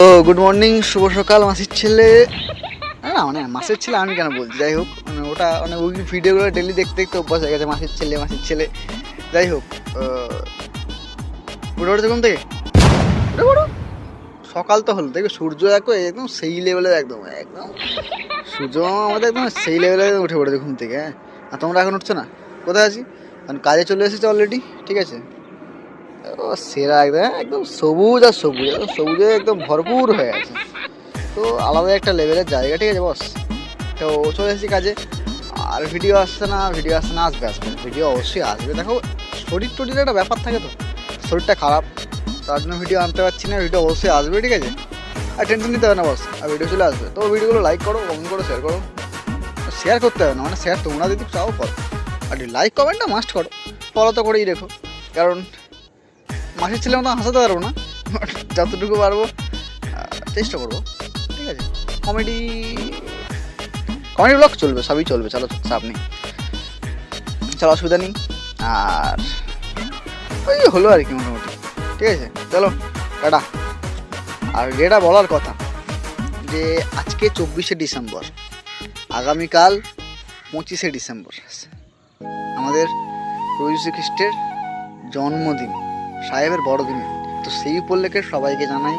ও good morning, শুভ সকাল মাসির ছেলে। না মানে মাসের ছেলে আমি কেন বলছি, যাই হোক মানে ওটা মানে ওই ভিডিওগুলো ডেলি দেখতে দেখতে অভ্যাস হয়ে গেছে, মাসির ছেলে মাসির ছেলে। যাই হোক উঠে উঠেছে ঘুম থেকে, উঠে পড়ো। সকাল তো হলো, দেখো সূর্য দেখো একদম সেই লেভেলে, একদম একদম সূর্য আমাদের একদম সেই লেভেলে উঠে পড়েছে ঘুম থেকে। হ্যাঁ, আর তোমরা এখন উঠছো না? কোথায় আছি? কারণ কাজে চলে এসেছে অলরেডি, ঠিক আছে। ও সেরা একদম, একদম সবুজ আর সবুজ, একদম সবুজে একদম ভরপুর হয়ে আছে। তো আলাদা একটা লেভেলের জায়গা, ঠিক আছে বস। তো চলে এসেছি কাজে। আর ভিডিও আসছে না, ভিডিও আসছে না, আসবে আসবে, ভিডিও অবশ্যই আসবে। দেখো শরীর টরির একটা ব্যাপার থাকে, তো শরীরটা খারাপ, তার জন্য ভিডিও আনতে পারছি না। ভিডিও অবশ্যই আসবে, ঠিক আছে। আর টেনশন নিতে হবে না বস, আর ভিডিও চলে আসবে। তো ভিডিওগুলো লাইক করো, কমেন্ট করো, শেয়ার করো। শেয়ার করতে হবে না, মানে শেয়ার তোমরা যদি চাও করো, আর লাইক কমেন্টটা মাস্ট করো। ফলো তো করেই রেখো, কারণ মাসির ছেলে মতো হাসাতে পারবো না, যতটুকু পারবো চেষ্টা করবো, ঠিক আছে। কমেডি কমেডি ব্লগ চলবে, সবই চলবে, চলো চাপ নেই, চলো অসুবিধা নেই। আর ওই হলো আর কি মোটামুটি, ঠিক আছে। চলো টাটা। আর যেটা বলার কথা, যে আজকে 24শে ডিসেম্বর, আগামীকাল 25শে ডিসেম্বর আমাদের প্রভু যীশু খ্রিস্টের জন্মদিন, সাহেবের বড়দিন। তো সেই উপলক্ষে সবাইকে জানাই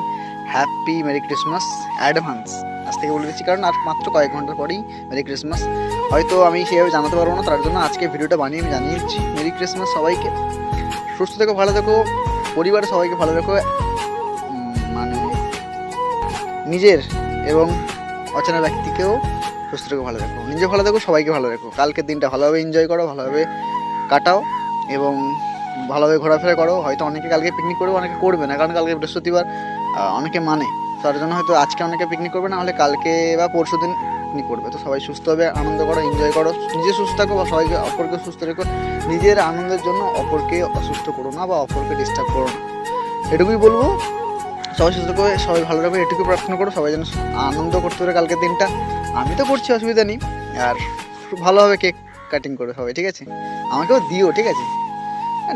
হ্যাপি মেরি ক্রিসমাস অ্যাডভান্স। আজ থেকে বলে দিচ্ছি, কারণ আর মাত্র কয়েক ঘন্টা পরেই মেরি ক্রিসমাস। হয়তো আমি সেভাবে জানাতে পারবো না, তার জন্য আজকে ভিডিওটা বানিয়ে আমি জানিয়ে দিচ্ছি মেরি ক্রিসমাস সবাইকে। সুস্থ থেকো, ভালো থেকো, পরিবারের সবাইকে ভালো রেখো, মানে নিজের এবং অচেনা ব্যক্তিকেও সুস্থ থেকো, ভালো রেখো, নিজে ভালো থেকো, সবাইকে ভালো রেখো। কালকের দিনটা ভালোভাবে এনজয় করো, ভালোভাবে কাটাও এবং ভালোভাবে ঘোরাফেরা করো। হয়তো অনেকে কালকে পিকনিক করবে, অনেকে করবে না, কারণ কালকে বৃহস্পতিবার, অনেকে মানে তার জন্য হয়তো আজকে অনেকে পিকনিক করবে না, হলে কালকে বা পরশু দিন পিকনিক করবে। তো সবাই সুস্থভাবে আনন্দ করো, এনজয় করো, নিজে সুস্থ থাকো বা সবাইকে অপরকে সুস্থ রেখো। নিজের আনন্দের জন্য অপরকে অসুস্থ করো না বা অপরকে ডিস্টার্ব করো না, এটুকুই বলবো। সবাই সুস্থ করে, সবাই ভালো রাখবে, এটুকু প্রার্থনা করো। সবাই যেন আনন্দ করতে পারে কালকের দিনটা। আমি তো করছি, অসুবিধা নেই। আর খুব ভালোভাবে কেক কাটিং করে সবাই, ঠিক আছে। আমাকেও দিও, ঠিক আছে।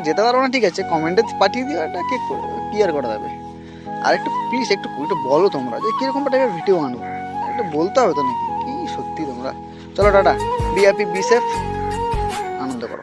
যেতে পারবো না, ঠিক আছে, কমেন্টে পাঠিয়ে দিও, একটা কেক ক্লিয়ার করা যাবে। আর একটু প্লিজ একটু একটু বলো তোমরা যে কীরকম টাইপের ভিডিও আনবো, একটু বলতে হবে তো নাকি, কি সত্যি তোমরা। চলো ta-ta, be happy, be safe, আনন্দ করো।